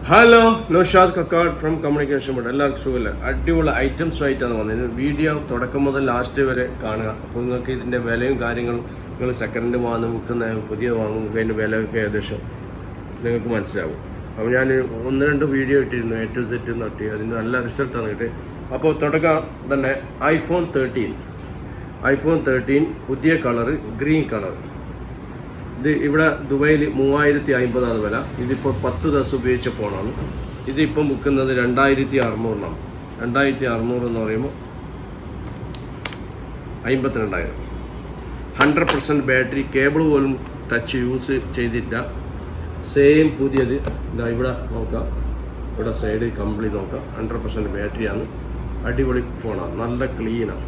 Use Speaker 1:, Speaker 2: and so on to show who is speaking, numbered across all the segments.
Speaker 1: Hello Naushad Kakkad from communication board. എല്ലാവർക്കും സുഖമില്ല. അടിപൊളി ഐറ്റംസുമായിട്ടാണ് വന്നത്. വീഡിയോ തുടക്കം മുതൽ ലാസ്റ്റ് വരെ കാണുക. അപ്പോൾ നിങ്ങൾക്ക് ഇതിൻ്റെ വിലയും കാര്യങ്ങളും നിങ്ങൾ സെക്കൻഡ് വാങ്ങുന്ന വിൽക്കുന്ന പുതിയ വാങ്ങുമ്പോൾ അതിൻ്റെ വിലയൊക്കെ ഏകദേശം നിങ്ങൾക്ക് മനസ്സിലാവും. അപ്പോൾ ഞാൻ 1-2 വീഡിയോ ഇട്ടിരുന്നു, A to Z നട്ടി. അതിന് നല്ല റിസൾട്ടാണ് കിട്ടി. അപ്പോൾ തുടക്കം തന്നെ iPhone 13 പുതിയ കളറ്, ഗ്രീൻ കളർ. ഇത് ഇവിടെ ദുബൈയിൽ 3050 വില. ഇതിപ്പോൾ 10 ദിവസം ഉപയോഗിച്ച ഫോണാണ്. ഇതിപ്പം വിൽക്കുന്നത് 2600 2600 എന്ന് പറയുമ്പോൾ 52,000. 100% ബാറ്ററി, കേബിൾ പോലും ടച്ച് യൂസ് ചെയ്തില്ല. സെയിം പുതിയത് ഇതാ ഇവിടെ നോക്കാം, ഇവിടെ സൈഡ് കംപ്ലീറ്റ് നോക്കാം. 100% ബാറ്ററിയാണ്. അടിപൊളി ഫോണാണ്, നല്ല ക്ലീനാണ്.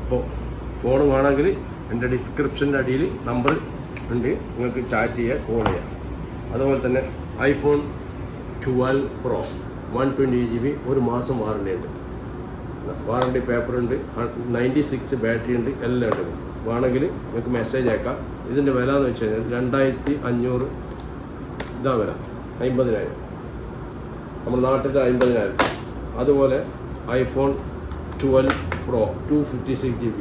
Speaker 1: അപ്പോൾ ഫോൺ വേണമെങ്കിൽ എൻ്റെ ഡിസ്ക്രിപ്ഷൻ്റെ അടിയിൽ നമ്പർ ഉണ്ട്, നിങ്ങൾക്ക് ചാറ്റ് ചെയ്യുക, കോൾ ചെയ്യാം. അതുപോലെ തന്നെ iPhone 12 Pro 120 GB, 1 മാസം വാറണ്ടി ഉണ്ട്. വാറണ്ടി പേപ്പറുണ്ട്, 96 ബാറ്ററി ഉണ്ട്, എല്ലാം ഉണ്ട്. വേണമെങ്കിൽ നിങ്ങൾക്ക് മെസ്സേജ് അയക്കാം. ഇതിൻ്റെ വില എന്ന് വെച്ച് കഴിഞ്ഞാൽ 2500 ഇതാ വില, 50,000. നമ്മുടെ നാട്ടിൽ 50,000. അതുപോലെ iPhone 12 Pro 256 GB,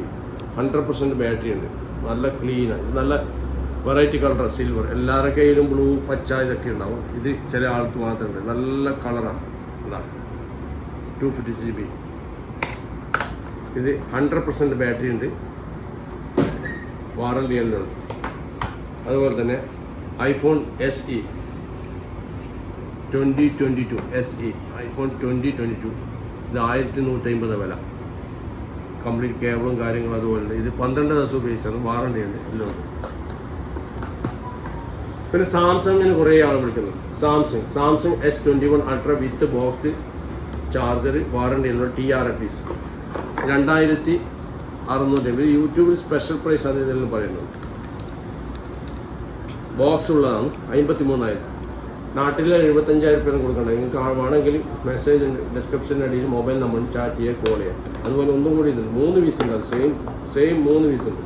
Speaker 1: 100% ബാറ്ററി ഉണ്ട്, നല്ല ക്ലീനാണ്. നല്ല വെറൈറ്റി കളർ, സിൽവർ. എല്ലാവരുടെ കയ്യിലും ബ്ലൂ, പച്ച ഇതൊക്കെ ഉണ്ടാവും. ഇത് ചില ആൾക്ക് മാത്രമേ. നല്ല കളറാണ്, എന്താ 256 GB. ഇത് 100% ബാറ്ററി ഉണ്ട്, വാറണ്ടി എല്ലാം ഉണ്ട്. അതുപോലെ തന്നെ iPhone SE 2022 SE, iPhone 2022 ഇത് 1150 വില. കംപ്ലീറ്റ് കേബിളും കാര്യങ്ങളും അതുപോലെ. ഇത് 12 ദിവസം ഉപയോഗിച്ചാണ്, വാറണ്ടി ഉണ്ട്, എല്ലാം ഉണ്ട്. പിന്നെ സാംസങ്ങിന് കുറേ ആൾ വിളിക്കുന്നത്. സാംസങ് S21 Ultra വിത്ത് ബോക്സ്, ചാർജർ, വാറണ്ടി ഉള്ള TRFs 2600. യൂട്യൂബിൽ സ്പെഷ്യൽ പ്രൈസ് അത് ഇതെല്ലാം പറയുന്നത്. ബോക്സ് ഉള്ളതാണ്, 53,000. നാട്ടിൽ 75,000 കൊടുക്കണ്ട. നിങ്ങൾക്ക് വേണമെങ്കിൽ മെസ്സേജ് ഉണ്ട്, ഡിസ്ക്രിപ്ഷൻ്റെ അടിയിൽ മൊബൈൽ നമ്പറിൽ ചാറ്റ് ചെയ്യുക, കോൾ ചെയ്യാം. അതുപോലെ ഒന്നും കൂടി ഇതുണ്ട്, 3 പീസ് ഉണ്ട്. അത് സെയിം 3 പീസ് ഉണ്ട്.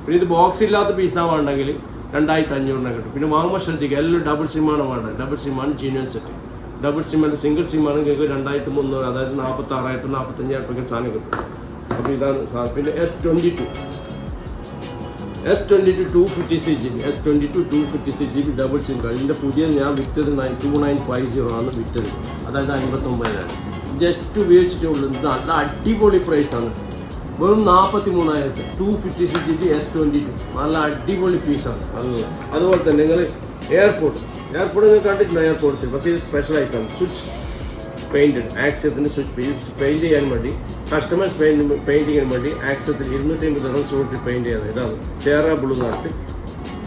Speaker 1: പിന്നെ ഇത് ബോക്സ് ഇല്ലാത്ത പീസാണ് വേണ്ടെങ്കിൽ 2500 കിട്ടും. പിന്നെ വാങ്ങുമ്പോൾ ശ്രദ്ധിക്കുക, എല്ലാം ഡബിൾ സിമ്മാണ് വേണ്ടത്. ഡബിൾ സിമ്മാണ് ജീനുവൻ സെറ്റ്. ഡബിൾ സിമ്മല്ല, സിംഗിൾ സിമ്മാണ് നിങ്ങൾക്ക് 2300, അതായത് 46,000 45,000 സാധനം കിട്ടും. അപ്പോൾ ഇതാണ് സാധനം. പിന്നെ S22 256 GB, S22 256 GB double SIM card. ഇതിൻ്റെ പുതിയ ഞാൻ വിറ്റത് 2950 ആണ് വിറ്റത്, അതായത് 59,000. ജസ്റ്റ് ഉപയോഗിച്ചിട്ടേ ഉള്ളൂ. ഇത് നല്ല അടിപൊളി പ്രൈസാണ്, വെറും 43,000. 256 GB S22 നല്ല അടിപൊളി പീസാണ്, നല്ല. അതുപോലെ തന്നെ നിങ്ങൾ എയർപോർട്ട് നിങ്ങൾ കണ്ടിട്ടില്ല, എയർപോർട്ടിൽ. പക്ഷേ ഇത് സ്പെഷ്യൽ ആയിട്ടാണ്. സ്വിച്ച് പെയിൻറ്റഡ്, ആക്സിയത്തിന് സ്വിച്ച് പെയിൻറ്റ് ചെയ്യാൻ വേണ്ടി, കസ്റ്റമേഴ്സ് പെയിൻറ്റ് ചെയ്യാൻ വേണ്ടി ആക്സിയത്തിൽ 250 dirhams കൊടുത്ത് പെയിൻറ്റ് ചെയ്യുന്നത്. ഇതാണ് സേറ ബ്ലൂ നാട്ട്.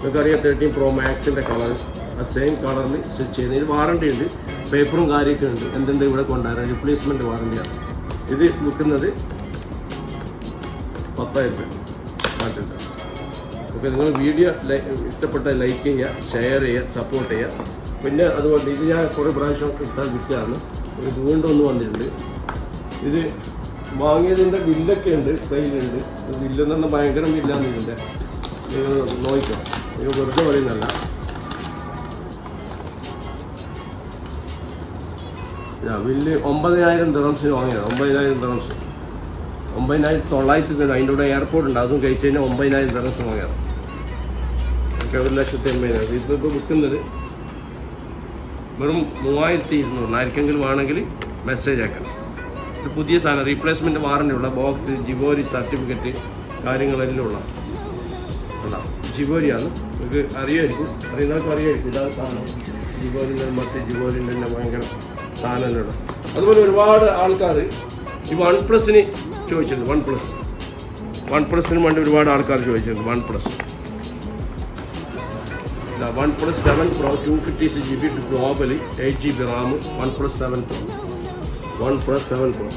Speaker 1: നിങ്ങൾക്കറിയാം 13 Pro Maxൻ്റെ കളർ, ആ സെയിം കളറിൽ സ്വിച്ച് ചെയ്യുന്നത്. ഇതിന് വാറണ്ടി ഉണ്ട്, പേപ്പറും കാര്യമൊക്കെ ഉണ്ട്. എന്തുണ്ട് ഇവിടെ കൊണ്ടുവരാൻ, റീപ്ലേസ്മെൻറ്റ് വാറണ്ടിയാണ്. ഇത് വിൽക്കുന്നത് 10,000 നാട്ടിൽ. ഓക്കെ, നിങ്ങൾ വീഡിയോ ഇഷ്ടപ്പെട്ട ലൈക്ക് ചെയ്യുക, ഷെയർ ചെയ്യുക, സപ്പോർട്ട് ചെയ്യുക. പിന്നെ അതുപോലെ ഇത് ഞാൻ കുറേ പ്രാവശ്യം ഇട്ടാൽ വിറ്റാണ്. ഇത് വീണ്ടും ഒന്ന് വന്നിട്ടുണ്ട്. ഇത് വാങ്ങിയതിൻ്റെ ബില്ലൊക്കെ ഉണ്ട്, കയ്യിലുണ്ട്. ബില്ലെന്ന് പറഞ്ഞാൽ ഭയങ്കര ബില്ലാണ് ഇതിൻ്റെ. നിങ്ങൾ നോക്കാം, നിങ്ങൾ വെറുതെ പറയുന്നല്ല. ബില്ല് 9,000 dirhams വാങ്ങിയത്. 9,000 dirhams, 9,900. അതിൻ്റെ കൂടെ എയർപോർട്ട് ഉണ്ട്, അതും കഴിച്ച് കഴിഞ്ഞാൽ 9,000 dirhams വാങ്ങിയത്. ഓക്കെ, 1,80,000. ഇതിപ്പോൾ വിൽക്കുന്നത് വെറും 3,200. ആർക്കെങ്കിലും വേണമെങ്കിൽ മെസ്സേജ് അയക്കണം. ഇത് പുതിയ സാധനം, റീപ്ലേസ്മെൻറ്റ് വാറണ്ടി ഉള്ള ബോക്സ്, ജിബോരി സർട്ടിഫിക്കറ്റ് കാര്യങ്ങളെല്ലാം ഉള്ള ജിബോരിയാണ്. നിങ്ങൾക്ക് അറിയുന്നവർക്ക് അറിയായിരിക്കും. ഇതാണ് സാധനം, ജിബോരിൻ്റെ മറ്റ് ജിബോരിൻ്റെ തന്നെ ഭയങ്കര സാധനങ്ങളുണ്ട്. അതുപോലെ ഒരുപാട് ആൾക്കാർ ഈ OnePlusന് ചോദിച്ചിട്ടുണ്ട്. OnePlusന് വേണ്ടി ഒരുപാട് ആൾക്കാർ ചോദിച്ചിട്ടുണ്ട്. OnePlus 7 Pro 256 GB globally, 8 GB RAM, OnePlus 7 Pro.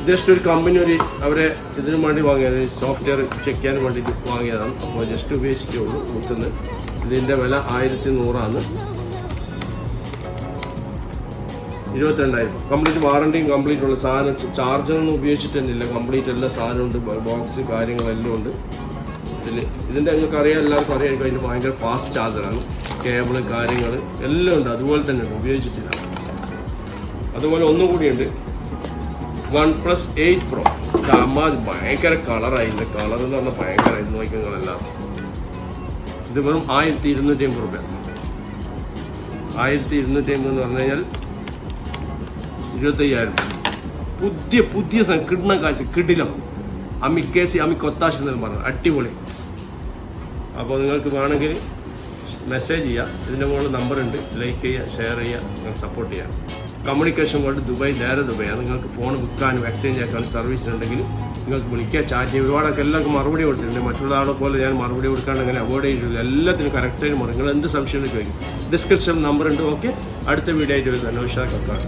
Speaker 1: Just ഒരു കമ്പനി അവരെ ഇതിനു വേണ്ടി വാങ്ങിയത്, സോഫ്റ്റ്വെയർ ചെക്ക് ചെയ്യാൻ വേണ്ടിയിട്ട് വാങ്ങിയതാണ്. അപ്പോൾ ജസ്റ്റ് ഉപയോഗിച്ചിട്ടേ ഉള്ളൂ വിൽക്കുന്നത്. ഇതിൻ്റെ വില 1,100 22,000. കംപ്ലീറ്റ് വാറണ്ടിയും കംപ്ലീറ്റ് ഉള്ള സാധനം. ചാർജറൊന്നും ഉപയോഗിച്ചിട്ട് തന്നെയില്ല, കംപ്ലീറ്റ് എല്ലാ സാധനവും ഉണ്ട്. ബോക്സ് കാര്യങ്ങളെല്ലാം ഉണ്ട്. ബഡ്ജറ്റിൽ. ഇതിൻ്റെ നിങ്ങൾക്ക് അറിയാം, എല്ലാവർക്കും അറിയാം, അതിന് ഭയങ്കര ഫാസ്റ്റ് ചാർജറാണ്. കേബിള് കാര്യങ്ങൾ എല്ലാം ഉണ്ട്, അതുപോലെ തന്നെ ഉണ്ട്, ഉപയോഗിച്ചിട്ടില്ല. അതുപോലെ ഒന്നും കൂടിയുണ്ട്, OnePlus 8 Pro. അമ്മ ഭയങ്കര കളറായില്ല, കളർ എന്ന് പറഞ്ഞാൽ ഭയങ്കരമായി നോക്കിങ്ങളെല്ലാം. ഇത് വെറും 1250 രൂപ. 1250 എന്ന് പറഞ്ഞു കഴിഞ്ഞാൽ 25,000. പുതിയ കിടന്ന കാഴ്ച, കിടിലം. അമിക്കൊത്താശ എന്നെല്ലാം പറഞ്ഞു, അടിപൊളി. അപ്പോൾ നിങ്ങൾക്ക് വേണമെങ്കിൽ മെസ്സേജ് ചെയ്യുക, ഇതിൻ്റെ മുകളിൽ നമ്പറുണ്ട്, ലൈക്ക് ചെയ്യുക, ഷെയർ ചെയ്യുക, നിങ്ങൾക്ക് സപ്പോർട്ട് ചെയ്യുക. കമ്മ്യൂണിക്കേഷൻ വേൾഡ് ദുബായ്, നേരെ ദുബായ്. നിങ്ങൾക്ക് ഫോൺ വിൽക്കാനും എക്സ്ചേഞ്ച് ആക്കാനും സർവീസ് ഉണ്ടെങ്കിൽ നിങ്ങൾക്ക് വിളിക്കുക, ചാറ്റ് ചെയ്യുക. ഒരുപാടൊക്കെ എല്ലാവർക്കും മറുപടി കൊടുത്തിട്ടുണ്ട്. മറ്റുള്ള ആളെ പോലെ ഞാൻ മറുപടി കൊടുക്കാണ്ട് അങ്ങനെ അവോയ്ഡ് ചെയ്തില്ല. എല്ലാത്തിനും കറക്റ്റായിട്ട് നിങ്ങൾ എന്ത് സംശയം ചോദിക്കും. ഡിസ്ക്രിപ്ഷൻ നമ്പറുണ്ട്. ഓക്കെ, അടുത്ത വീഡിയോ ആയിട്ട് വരുന്നത്. നൗഷാദ് കക്കാട്.